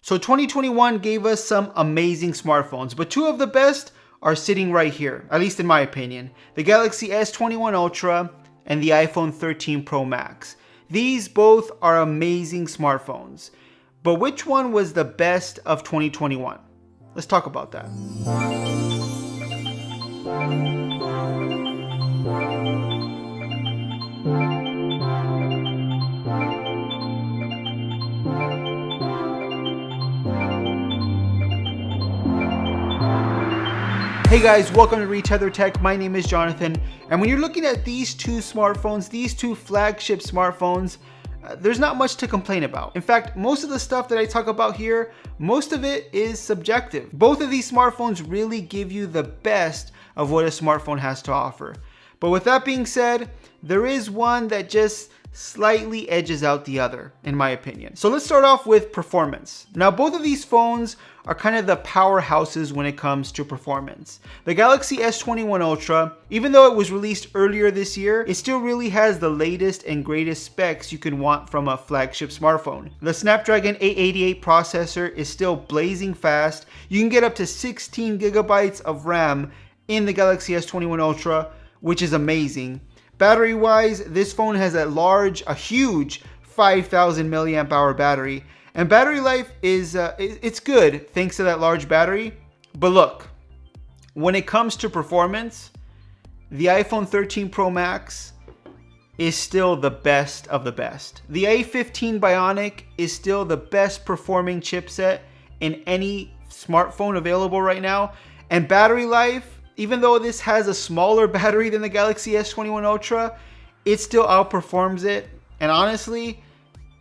So 2021 gave us some amazing smartphones, but two of the best are sitting right here, at least in my opinion. The Galaxy S21 Ultra and the iPhone 13 Pro Max. These both are amazing smartphones. But which one was the best of 2021? Let's talk about that. Hey guys, welcome to Untitled Tech. My name is Jonathan, and when you're looking at these two smartphones, these two flagship smartphones, there's not much to complain about. In fact, most of the stuff that I talk about here, most of it is subjective. Both of these smartphones really give you the best of what a smartphone has to offer. But with that being said, there is one that just slightly edges out the other, in my opinion. So let's start off with performance. Now, both of these phones are kind of the powerhouses when it comes to performance. The Galaxy S21 Ultra, even though it was released earlier this year, it still really has the latest and greatest specs you can want from a flagship smartphone. The Snapdragon 888 processor is still blazing fast. You can get up to 16 gigabytes of RAM in the Galaxy S21 Ultra, which is amazing. Battery wise, this phone has a huge 5,000 milliamp hour battery, and battery life is it's good thanks to that large battery. But look, when it comes to performance, the iPhone 13 Pro Max is still the best of the best. The A15 Bionic is still the best performing chipset in any smartphone available right now, and battery life, even though this has a smaller battery than the Galaxy S21 Ultra, it still outperforms it. And honestly,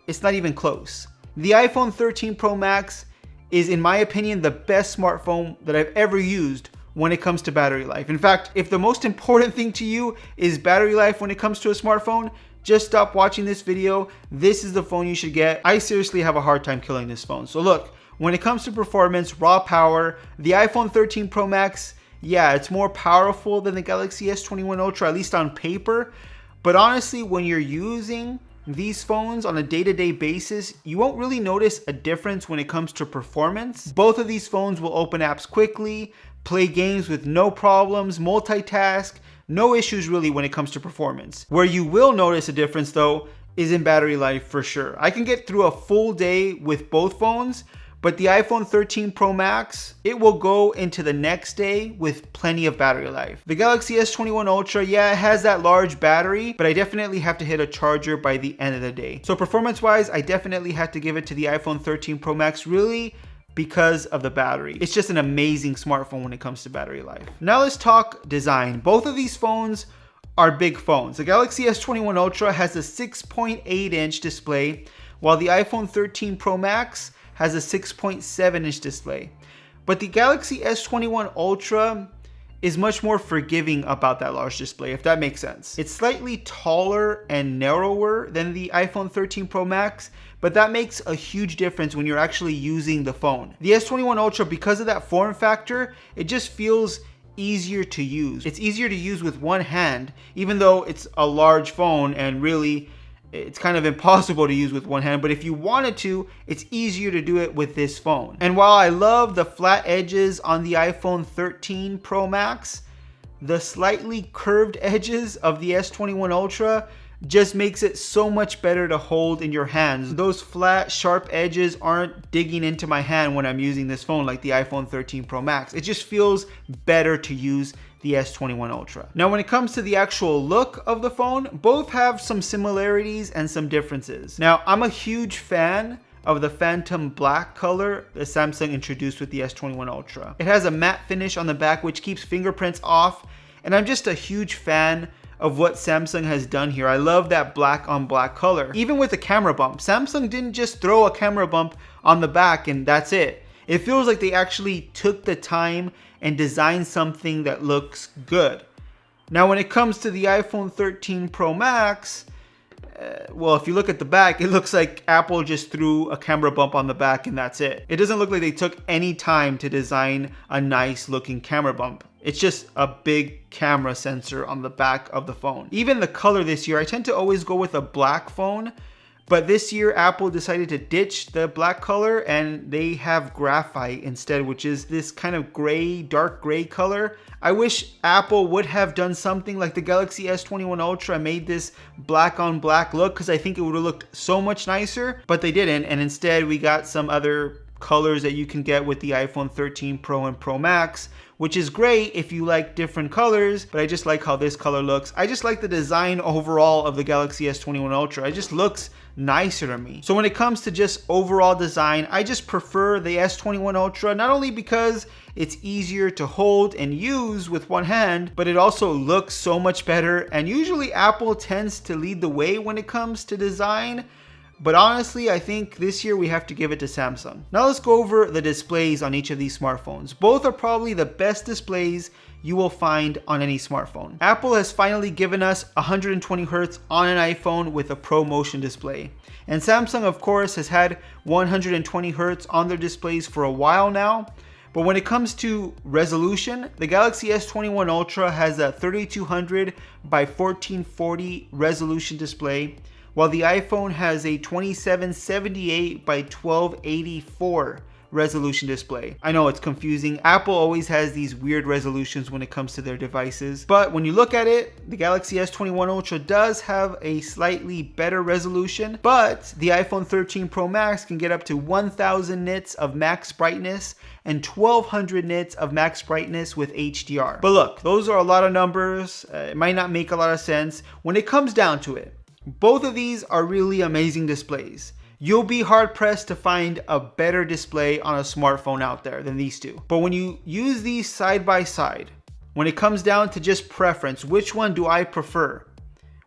it's not even close. The iPhone 13 Pro Max is, in my opinion, the best smartphone that I've ever used when it comes to battery life. In fact, if the most important thing to you is battery life when it comes to a smartphone, just stop watching this video. This is the phone you should get. I seriously have a hard time killing this phone. So look, when it comes to performance, raw power, the iPhone 13 Pro Max, yeah, it's more powerful than the Galaxy S21 Ultra, at least on paper. But honestly, when you're using these phones on a day-to-day basis, you won't really notice a difference when it comes to performance. Both of these phones will open apps quickly, play games with no problems, multitask, no issues really when it comes to performance. Where you will notice a difference though is in battery life for sure. I can get through a full day with both phones, but the iPhone 13 Pro Max, it will go into the next day with plenty of battery life. The Galaxy S21 Ultra, yeah, it has that large battery, but I definitely have to hit a charger by the end of the day. So performance-wise, I definitely had to give it to the iPhone 13 Pro Max, really because of the battery. It's just an amazing smartphone when it comes to battery life. Now let's talk design. Both of these phones are big phones. The Galaxy S21 Ultra has a 6.8-inch display, while the iPhone 13 Pro Max has a 6.7-inch display. But the Galaxy S21 Ultra is much more forgiving about that large display, if that makes sense. It's slightly taller and narrower than the iPhone 13 Pro Max, but that makes a huge difference when you're actually using the phone. The S21 Ultra, because of that form factor, it just feels easier to use. It's easier to use with one hand, even though it's a large phone and really it's kind of impossible to use with one hand, but if you wanted to, it's easier to do it with this phone. And while I love the flat edges on the iPhone 13 Pro Max, the slightly curved edges of the S21 Ultra just makes it so much better to hold in your hands. Those flat, sharp edges aren't digging into my hand when I'm using this phone like the iPhone 13 Pro Max. It just feels better to use the S21 Ultra. Now, when it comes to the actual look of the phone, both have some similarities and some differences. Now, I'm a huge fan of the Phantom Black color that Samsung introduced with the S21 Ultra. It has a matte finish on the back which keeps fingerprints off, and I'm just a huge fan of what Samsung has done here. I love that black on black color. Even with the camera bump, Samsung didn't just throw a camera bump on the back and that's it. It feels like they actually took the time and designed something that looks good. Now, when it comes to the iPhone 13 Pro Max, well, if you look at the back, it looks like Apple just threw a camera bump on the back and that's it. It doesn't look like they took any time to design a nice looking camera bump. It's just a big camera sensor on the back of the phone. Even the color this year, I tend to always go with a black phone, But this year, Apple decided to ditch the black color and they have graphite instead, which is this kind of gray, dark gray color. I wish Apple would have done something like the Galaxy S21 Ultra and made this black on black look, because I think it would have looked so much nicer, but they didn't. And instead we got some other colors that you can get with the iPhone 13 Pro and Pro Max, which is great if you like different colors, but I just like how this color looks. I just like the design overall of the Galaxy S21 Ultra. It just looks nicer to me. So when it comes to just overall design, I just prefer the S21 Ultra, not only because it's easier to hold and use with one hand, but it also looks so much better. And usually Apple tends to lead the way when it comes to design. But honestly, I think this year we have to give it to Samsung. Now let's go over the displays on each of these smartphones. Both are probably the best displays you will find on any smartphone. Apple has finally given us 120 Hz on an iPhone with a Pro Motion display. And Samsung, of course, has had 120 Hz on their displays for a while now. But when it comes to resolution, the Galaxy S21 Ultra has a 3200 by 1440 resolution display, while the iPhone has a 2778 by 1284 resolution display. I know it's confusing. Apple always has these weird resolutions when it comes to their devices. But when you look at it, the Galaxy S21 Ultra does have a slightly better resolution, but the iPhone 13 Pro Max can get up to 1000 nits of max brightness and 1200 nits of max brightness with HDR. But look, those are a lot of numbers. It might not make a lot of sense. When it comes down to it, both of these are really amazing displays. You'll be hard pressed to find a better display on a smartphone out there than these two. But when you use these side by side, when it comes down to just preference, which one do I prefer?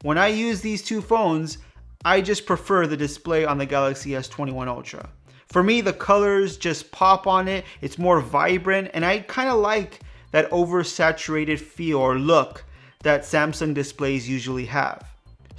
When I use these two phones, I just prefer the display on the Galaxy S21 Ultra. For me, the colors just pop on it. It's more vibrant, and I kind of like that oversaturated feel or look that Samsung displays usually have.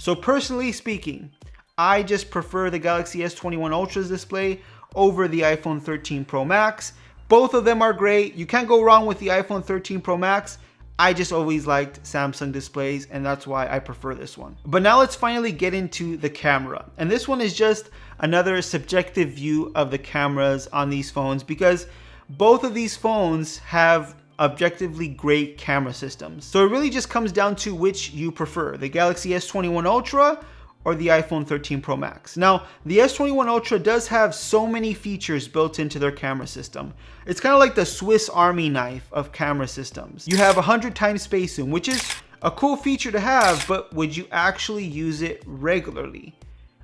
So personally speaking, I just prefer the Galaxy S21 Ultra's display over the iPhone 13 Pro Max. Both of them are great. You can't go wrong with the iPhone 13 Pro Max. I just always liked Samsung displays, and that's why I prefer this one. But now let's finally get into the camera. And this one is just another subjective view of the cameras on these phones, because both of these phones have objectively great camera systems. So it really just comes down to which you prefer, the Galaxy S21 Ultra or the iPhone 13 Pro Max. Now, the S21 Ultra does have so many features built into their camera system. It's kind of like the Swiss Army knife of camera systems. You have 100 times space zoom, which is a cool feature to have, but would you actually use it regularly?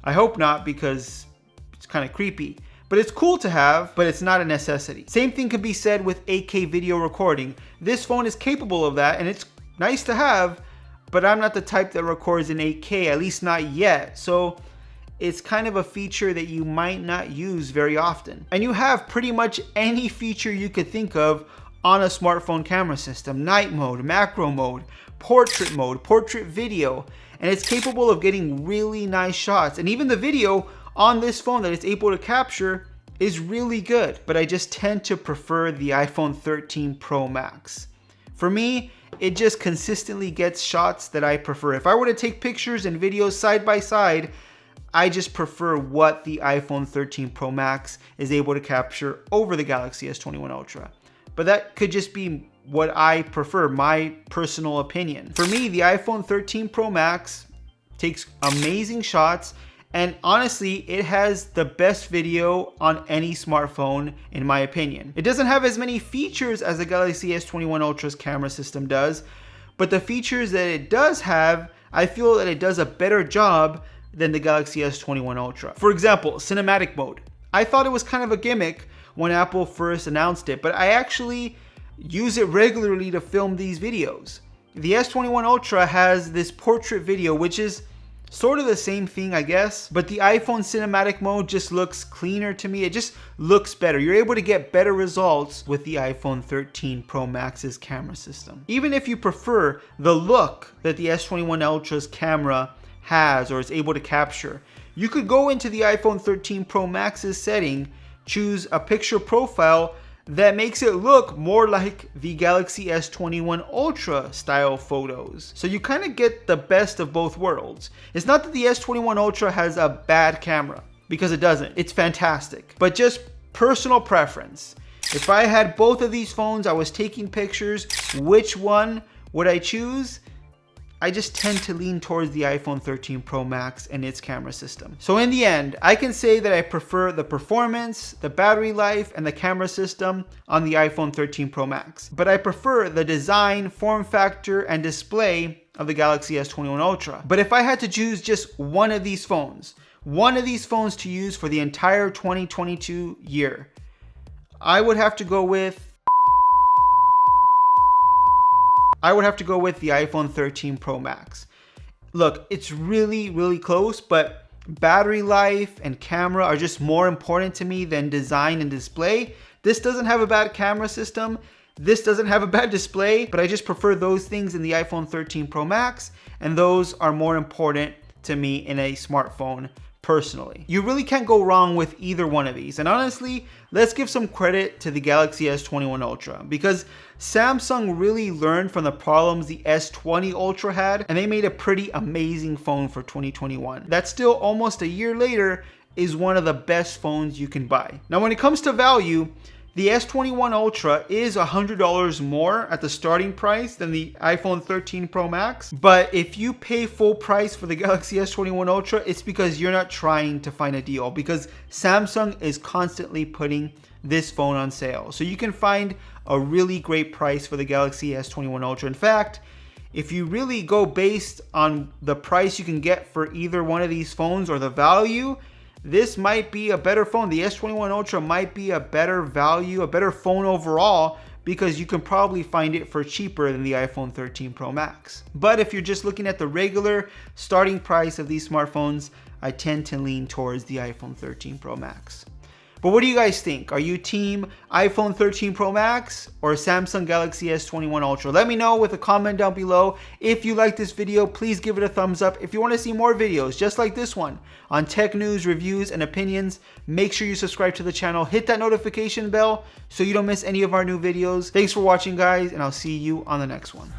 I hope not, because it's kind of creepy. But it's cool to have, but it's not a necessity. Same thing can be said with 8K video recording. This phone is capable of that, and it's nice to have, but I'm not the type that records in 8K, at least not yet. So it's kind of a feature that you might not use very often. And you have pretty much any feature you could think of on a smartphone camera system: night mode, macro mode, portrait video, and it's capable of getting really nice shots. And even the video on this phone that it's able to capture is really good, but I just tend to prefer the iPhone 13 Pro Max. For me, it just consistently gets shots that I prefer. If I were to take pictures and videos side by side, I just prefer what the iPhone 13 Pro Max is able to capture over the Galaxy S21 Ultra. But that could just be what I prefer, my personal opinion. For me, the iPhone 13 Pro Max takes amazing shots, and honestly, it has the best video on any smartphone, in my opinion. It doesn't have as many features as the Galaxy S21 Ultra's camera system does, but the features that it does have, I feel that it does a better job than the Galaxy S21 Ultra. For example, cinematic mode. I thought it was kind of a gimmick when Apple first announced it, but I actually use it regularly to film these videos. The S21 Ultra has this portrait video, which is sort of the same thing, I guess, but the iPhone cinematic mode just looks cleaner to me. It just looks better. You're able to get better results with the iPhone 13 Pro Max's camera system. Even if you prefer the look that the S21 Ultra's camera has or is able to capture, you could go into the iPhone 13 Pro Max's setting, choose a picture profile, that makes it look more like the Galaxy S21 Ultra style photos. So you kind of get the best of both worlds. It's not that the S21 Ultra has a bad camera, because it doesn't. It's fantastic. But just personal preference. If I had both of these phones, I was taking pictures, which one would I choose? I just tend to lean towards the iPhone 13 Pro Max and its camera system. So in the end, I can say that I prefer the performance, the battery life, and the camera system on the iPhone 13 Pro Max. But I prefer the design, form factor, and display of the Galaxy S21 Ultra. But if I had to choose just one of these phones to use for the entire 2022 year, I would have to go with the iPhone 13 Pro Max. Look, it's really close, but battery life and camera are just more important to me than design and display. This doesn't have a bad camera system. This doesn't have a bad display, but I just prefer those things in the iPhone 13 Pro Max, and those are more important to me in a smartphone personally. You really can't go wrong with either one of these. And honestly, let's give some credit to the Galaxy S21 Ultra, because Samsung really learned from the problems the S20 Ultra had, and they made a pretty amazing phone for 2021. That still, almost a year later, is one of the best phones you can buy. Now, when it comes to value, the S21 Ultra is $100 more at the starting price than the iPhone 13 Pro Max. But if you pay full price for the Galaxy S21 Ultra, it's because you're not trying to find a deal, because Samsung is constantly putting this phone on sale. So you can find a really great price for the Galaxy S21 Ultra. In fact, if you really go based on the price you can get for either one of these phones or the value, this might be a better phone. The S21 Ultra might be a better value, a better phone overall, because you can probably find it for cheaper than the iPhone 13 Pro Max. But if you're just looking at the regular starting price of these smartphones, I tend to lean towards the iPhone 13 Pro Max. But what do you guys think? Are you team iPhone 13 Pro Max or Samsung Galaxy S21 Ultra? Let me know with a comment down below. If you like this video, please give it a thumbs up. If you want to see more videos just like this one on tech news, reviews, and opinions, make sure you subscribe to the channel. Hit that notification bell so you don't miss any of our new videos. Thanks for watching, guys, and I'll see you on the next one.